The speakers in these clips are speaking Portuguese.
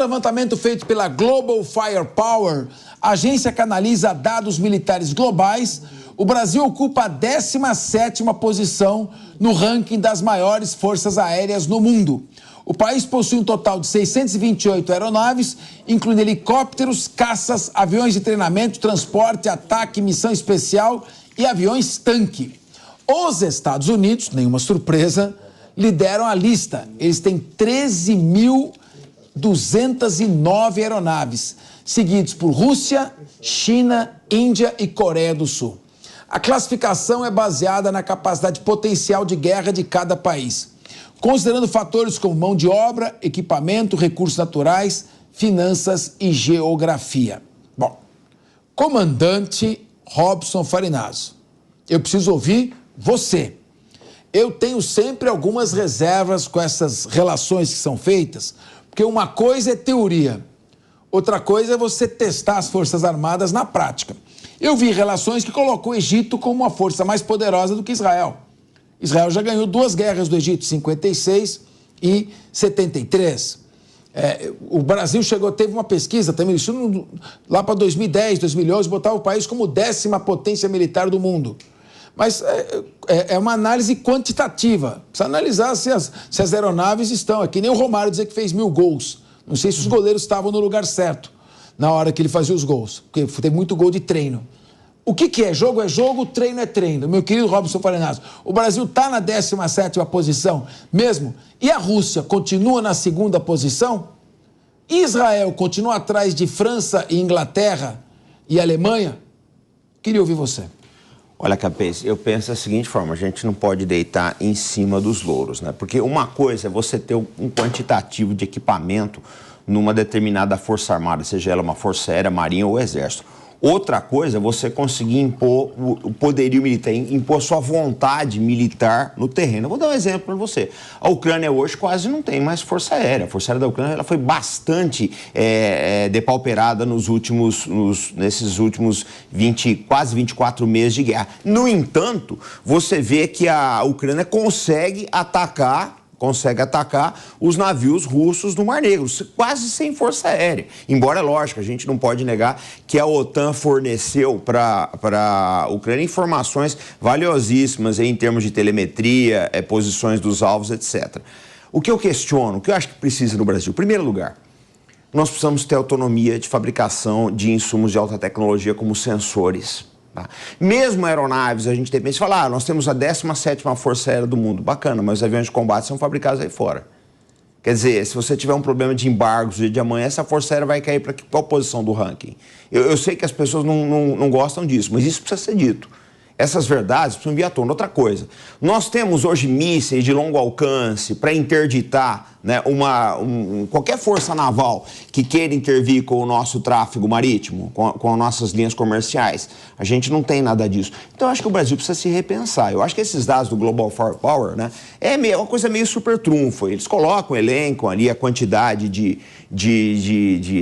Levantamento feito pela Global Firepower, agência que analisa dados militares globais, o Brasil ocupa a 17ª posição no ranking das maiores forças aéreas no mundo. O país possui um total de 628 aeronaves, incluindo helicópteros, caças, aviões de treinamento, transporte, ataque, missão especial e aviões-tanque. Os Estados Unidos, nenhuma surpresa, lideram a lista. Eles têm 13.209 aeronaves, seguidos por Rússia, China, Índia e Coreia do Sul. A classificação é baseada na capacidade potencial de guerra de cada país, considerando fatores como mão de obra, equipamento, recursos naturais, finanças e geografia. Bom, comandante Robson Farinazzo, eu preciso ouvir você. Eu tenho sempre algumas reservas com essas relações que são feitas, porque uma coisa é teoria, outra coisa é você testar as Forças Armadas na prática. Eu vi relações que colocam o Egito como uma força mais poderosa do que Israel. Israel já ganhou 2 guerras do Egito, 56 e 73. O Brasil teve uma pesquisa também, isso lá para 2010, 2011, botava o país como 10ª potência militar do mundo. Mas é uma análise quantitativa. Precisa analisar se as aeronaves estão aqui. Nem o Romário dizer que fez 1000 gols. Não sei se os goleiros estavam no lugar certo na hora que ele fazia os gols. Porque tem muito gol de treino. O que é? Jogo é jogo, treino é treino. Meu querido Robson Farinazzo, o Brasil está na 17ª posição mesmo? E a Rússia continua na 2ª posição? Israel continua atrás de França e Inglaterra e Alemanha? Queria ouvir você. Olha, Capês, eu penso da seguinte forma, a gente não pode deitar em cima dos louros, né? Porque uma coisa é você ter um quantitativo de equipamento numa determinada força armada, seja ela uma força aérea, marinha ou exército. Outra coisa é você conseguir impor o poderio militar, impor sua vontade militar no terreno. Eu vou dar um exemplo para você. A Ucrânia hoje quase não tem mais força aérea. A força aérea da Ucrânia ela foi bastante depauperada nesses últimos quase 24 meses de guerra. No entanto, você vê que a Ucrânia consegue atacar os navios russos no Mar Negro, quase sem força aérea. Embora, lógico, a gente não pode negar que a OTAN forneceu para a Ucrânia informações valiosíssimas em termos de telemetria, posições dos alvos, etc. O que eu questiono, o que eu acho que precisa no Brasil? Em primeiro lugar, nós precisamos ter autonomia de fabricação de insumos de alta tecnologia como sensores. Tá? Mesmo aeronaves, a gente tem que falar, nós temos a 17ª Força Aérea do mundo, bacana, mas os aviões de combate são fabricados aí fora. Quer dizer, se você tiver um problema de embargos no dia de amanhã, essa Força Aérea vai cair para qual posição do ranking? Eu sei que as pessoas não gostam disso, mas isso precisa ser dito. Essas verdades precisam vir à tona. Outra coisa, nós temos hoje mísseis de longo alcance para interditar, né, qualquer força naval que queira intervir com o nosso tráfego marítimo, com as nossas linhas comerciais. A gente não tem nada disso. Então, eu acho que o Brasil precisa se repensar. Eu acho que esses dados do Global Firepower, né, é uma coisa meio super trunfo. Eles colocam, elencam ali a quantidade de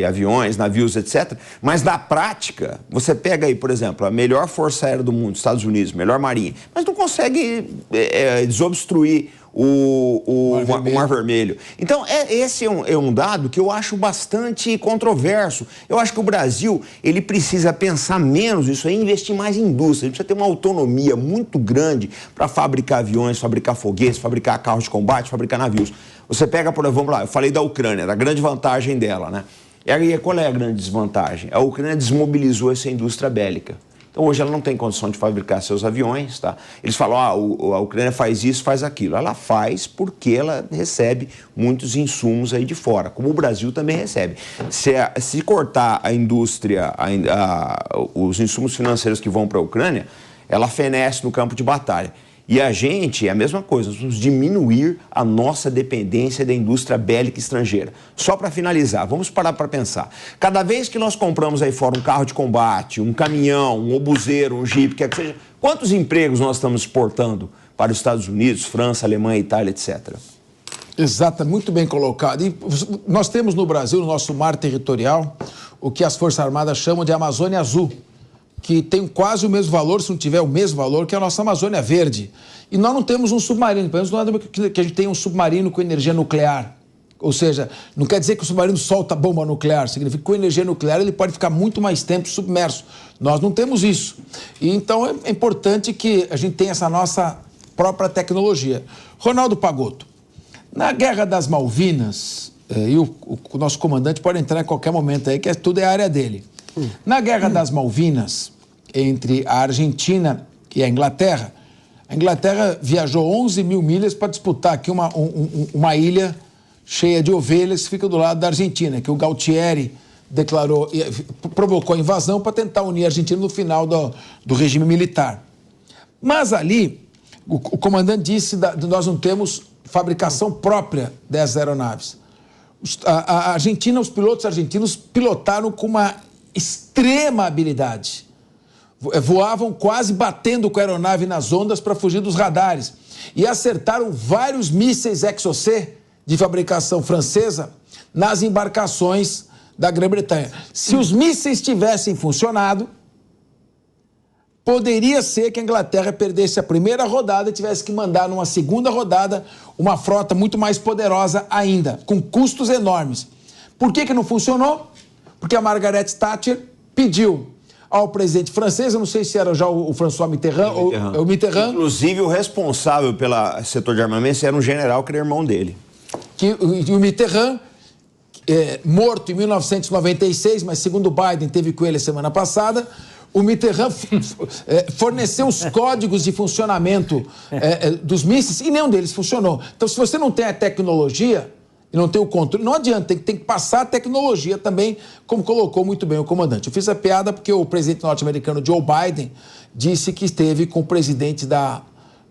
aviões, navios, etc. Mas, na prática, você pega aí, por exemplo, a melhor força aérea do mundo, Estados Unidos, melhor marinha, mas não consegue desobstruir o Mar Vermelho. Então, esse é um dado que eu acho bastante controverso. Eu acho que o Brasil, ele precisa pensar menos nisso aí, investir mais em indústria. Ele precisa ter uma autonomia muito grande para fabricar aviões, fabricar foguetes, fabricar carros de combate, fabricar navios. Você pega, vamos lá, eu falei da Ucrânia, da grande vantagem dela, né? E qual é a grande desvantagem? A Ucrânia desmobilizou essa indústria bélica. Então, hoje ela não tem condição de fabricar seus aviões, tá? Eles falam, a Ucrânia faz isso, faz aquilo. Ela faz porque ela recebe muitos insumos aí de fora, como o Brasil também recebe. Se cortar a indústria, os insumos financeiros que vão para a Ucrânia, ela fenece no campo de batalha. E a gente, é a mesma coisa, nós vamos diminuir a nossa dependência da indústria bélica estrangeira. Só para finalizar, vamos parar para pensar. Cada vez que nós compramos aí fora um carro de combate, um caminhão, um obuseiro, um jipe, quer que seja, quantos empregos nós estamos exportando para os Estados Unidos, França, Alemanha, Itália, etc.? Exato, muito bem colocado. E nós temos no Brasil, no nosso mar territorial, o que as Forças Armadas chamam de Amazônia Azul, que tem quase o mesmo valor, se não tiver o mesmo valor, que a nossa Amazônia Verde. E nós não temos um submarino, pelo menos não é que a gente tenha um submarino com energia nuclear. Ou seja, não quer dizer que o submarino solta bomba nuclear, significa que com energia nuclear ele pode ficar muito mais tempo submerso. Nós não temos isso. E então é importante que a gente tenha essa nossa própria tecnologia. Ronaldo Pagotto, na Guerra das Malvinas, e o nosso comandante pode entrar em qualquer momento aí, que tudo é a área dele. Na Guerra das Malvinas, entre a Argentina e a Inglaterra viajou 11 mil milhas para disputar aqui uma ilha cheia de ovelhas que fica do lado da Argentina, que o Galtieri declarou, provocou a invasão para tentar unir a Argentina no final do regime militar. Mas ali, o comandante disse que nós não temos fabricação própria dessas aeronaves. A Argentina, os pilotos argentinos pilotaram com uma extrema habilidade. Voavam quase batendo com a aeronave nas ondas para fugir dos radares. E acertaram vários mísseis Exocet de fabricação francesa nas embarcações da Grã-Bretanha. Se os mísseis tivessem funcionado, poderia ser que a Inglaterra perdesse a primeira rodada e tivesse que mandar numa segunda rodada uma frota muito mais poderosa ainda, com custos enormes. Por que não funcionou? Porque a Margaret Thatcher pediu ao presidente francês, eu não sei se era já o François Mitterrand ou o Mitterrand. Inclusive, o responsável pelo setor de armamentos era um general que era irmão dele. E o Mitterrand, morto em 1996, mas segundo Biden, teve com ele semana passada, o Mitterrand forneceu os códigos de funcionamento dos mísseis e nenhum deles funcionou. Então, se você não tem a tecnologia e não tem o controle, não adianta, tem que passar a tecnologia também, como colocou muito bem o comandante. Eu fiz a piada porque o presidente norte-americano Joe Biden disse que esteve com o presidente da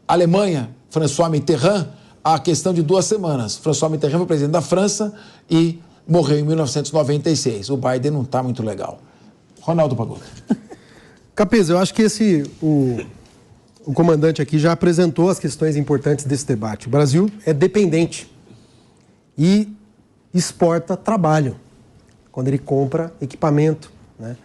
Alemanha, François Mitterrand, a questão de 2 semanas. François Mitterrand foi presidente da França e morreu em 1996. O Biden não está muito legal. Ronaldo Pagotto. Capês, eu acho que o comandante aqui já apresentou as questões importantes desse debate. O Brasil é dependente e exporta trabalho quando ele compra equipamento, né?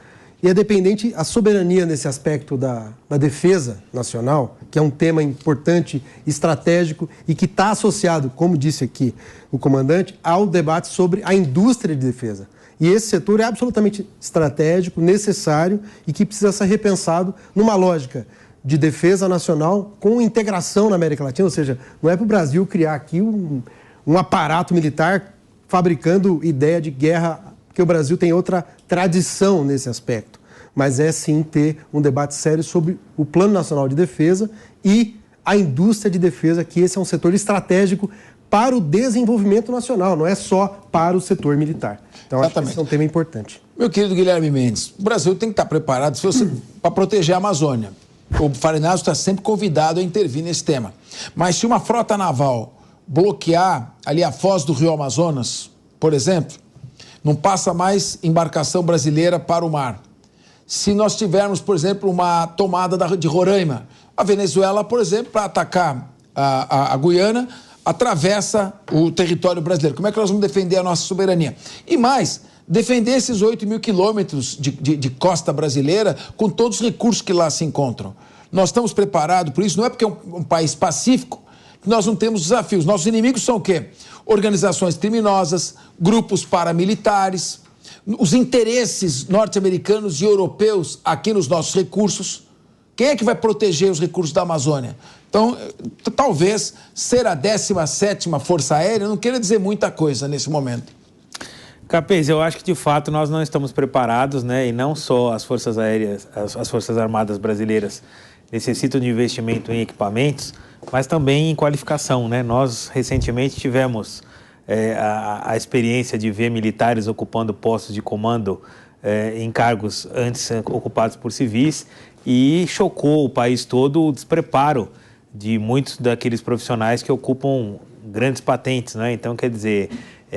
E é dependente, a soberania nesse aspecto da defesa nacional, que é um tema importante, estratégico e que está associado, como disse aqui o comandante, ao debate sobre a indústria de defesa. E esse setor é absolutamente estratégico, necessário e que precisa ser repensado numa lógica de defesa nacional com integração na América Latina. Ou seja, não é para o Brasil criar aqui um aparato militar fabricando ideia de guerra, porque o Brasil tem outra tradição nesse aspecto. Mas é sim ter um debate sério sobre o Plano Nacional de Defesa e a indústria de defesa, que esse é um setor estratégico para o desenvolvimento nacional, não é só para o setor militar. Então, acho que esse é um tema importante. Meu querido Guilherme Mendes, o Brasil tem que estar preparado para proteger a Amazônia. O Farinazzo está sempre convidado a intervir nesse tema. Mas se uma frota naval bloquear ali a foz do Rio Amazonas, por exemplo, não passa mais embarcação brasileira para o mar. Se nós tivermos, por exemplo, uma tomada de Roraima, a Venezuela, por exemplo, para atacar a Guiana, atravessa o território brasileiro. Como é que nós vamos defender a nossa soberania? E mais, defender esses 8 mil quilômetros de costa brasileira com todos os recursos que lá se encontram. Nós estamos preparados por isso, não é porque é um país pacífico que nós não temos desafios. Nossos inimigos são o quê? Organizações criminosas, grupos paramilitares, os interesses norte-americanos e europeus aqui nos nossos recursos. Quem é que vai proteger os recursos da Amazônia? Então, talvez ser a 17ª Força Aérea não queira dizer muita coisa nesse momento. Capês, eu acho que de fato nós não estamos preparados, né? E não só as Forças Aéreas, as Forças Armadas brasileiras necessitam de investimento em equipamentos, mas também em qualificação, né? Nós recentemente tivemos a experiência de ver militares ocupando postos de comando em cargos antes ocupados por civis e chocou o país todo o despreparo de muitos daqueles profissionais que ocupam grandes patentes, né? Então, quer dizer,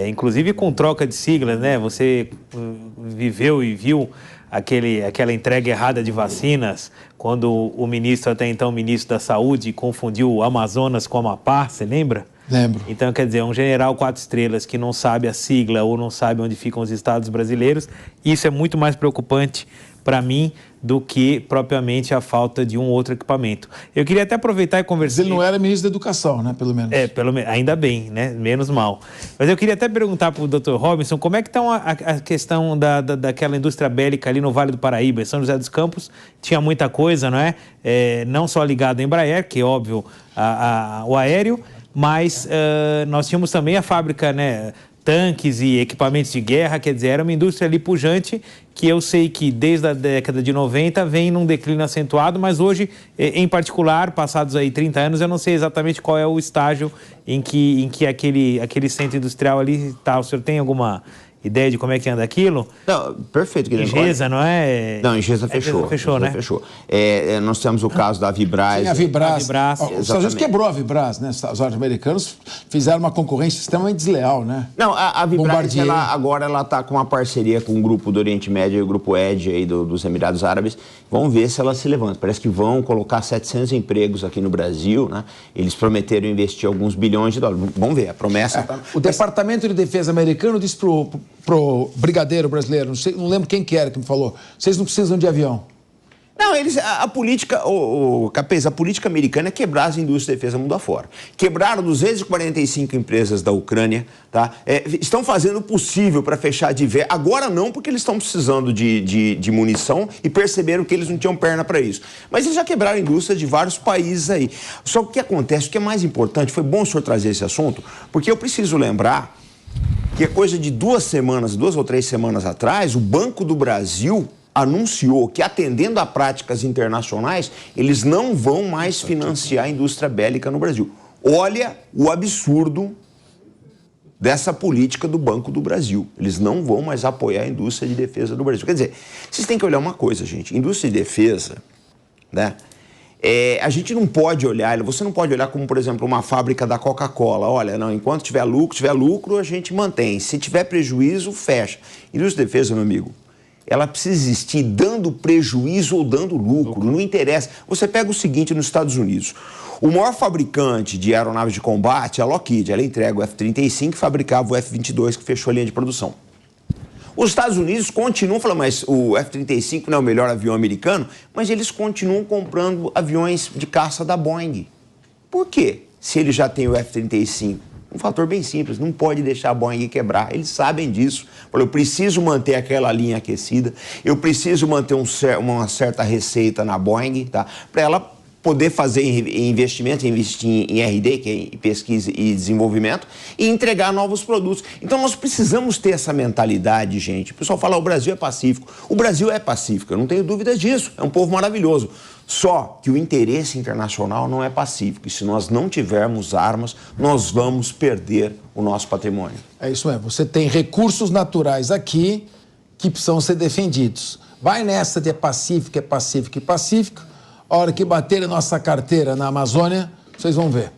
inclusive com troca de siglas, né? Você viveu e viu aquela entrega errada de vacinas, quando o ministro, até então ministro da Saúde, confundiu o Amazonas com o Amapá, você lembra? Lembro. Então, quer dizer, um general 4 estrelas que não sabe a sigla ou não sabe onde ficam os estados brasileiros, isso é muito mais preocupante para mim, do que propriamente a falta de um outro equipamento. Eu queria até aproveitar e conversar... Ele não era ministro da Educação, né? Pelo menos. Ainda bem, né? Menos mal. Mas eu queria até perguntar para o Dr. Robinson como é que está a questão daquela indústria bélica ali no Vale do Paraíba. Em São José dos Campos tinha muita coisa, não é? Não só ligado à Embraer, que é óbvio o aéreo, mas nós tínhamos também a fábrica, né? Tanques e equipamentos de guerra, quer dizer, era uma indústria ali pujante que eu sei que desde a década de 90 vem num declínio acentuado, mas hoje, em particular, passados aí 30 anos, eu não sei exatamente qual é o estágio em que aquele centro industrial ali está. O senhor tem alguma ideia de como é que anda aquilo? Não, perfeito, Guilherme. Ingesa, não é? Não, Ingesa fechou. Fechou, né? Fechou. Nós temos o caso da Vibraz. Sim, a Vibraz. Vibraz. Os Estados Unidos quebrou a Vibraz, né? Os norte-americanos fizeram uma concorrência extremamente desleal, né? Não, a Vibraz, agora ela está com uma parceria com o grupo do Oriente Médio e o grupo ED aí dos Emirados Árabes. Vamos ver se ela se levanta. Parece que vão colocar 700 empregos aqui no Brasil, né? Eles prometeram investir alguns bilhões de dólares. Vamos ver, a promessa... O Departamento de Defesa americano disse pro brigadeiro brasileiro, não lembro quem que era que me falou, vocês não precisam de avião. Não, a política, Capês, a política americana é quebrar as indústrias de defesa mundo afora. Quebraram 245 empresas da Ucrânia, tá? Estão fazendo o possível para fechar de vez. Agora não, porque eles estão precisando de munição e perceberam que eles não tinham perna para isso. Mas eles já quebraram a indústria de vários países aí. Só que o que acontece, o que é mais importante, foi bom o senhor trazer esse assunto, porque eu preciso lembrar que é coisa de 2 ou 3 semanas atrás, o Banco do Brasil anunciou que, atendendo a práticas internacionais, eles não vão mais financiar a indústria bélica no Brasil. Olha o absurdo dessa política do Banco do Brasil. Eles não vão mais apoiar a indústria de defesa do Brasil. Quer dizer, vocês têm que olhar uma coisa, gente. Indústria de defesa, né? A gente não pode olhar, você não pode olhar como, por exemplo, uma fábrica da Coca-Cola. Olha, não, enquanto tiver lucro, a gente mantém. Se tiver prejuízo, fecha. Indústria de defesa, meu amigo, ela precisa existir dando prejuízo ou dando lucro, não interessa. Você pega o seguinte nos Estados Unidos. O maior fabricante de aeronaves de combate, a Lockheed, ela entrega o F-35 e fabricava o F-22, que fechou a linha de produção. Os Estados Unidos continuam falando, mas o F-35 não é o melhor avião americano, mas eles continuam comprando aviões de caça da Boeing. Por quê? Se ele já tem o F-35? Um fator bem simples, não pode deixar a Boeing quebrar. Eles sabem disso. Eu preciso manter aquela linha aquecida, eu preciso manter uma certa receita na Boeing, tá? Para ela poder fazer investimento, investir em R&D, que é pesquisa e desenvolvimento, e entregar novos produtos. Então, nós precisamos ter essa mentalidade, gente. O pessoal fala, o Brasil é pacífico. O Brasil é pacífico, eu não tenho dúvida disso. É um povo maravilhoso. Só que o interesse internacional não é pacífico. E se nós não tivermos armas, nós vamos perder o nosso patrimônio. É isso mesmo. Você tem recursos naturais aqui que precisam ser defendidos. Vai nessa de é pacífico. A hora que bater a nossa carteira na Amazônia, vocês vão ver.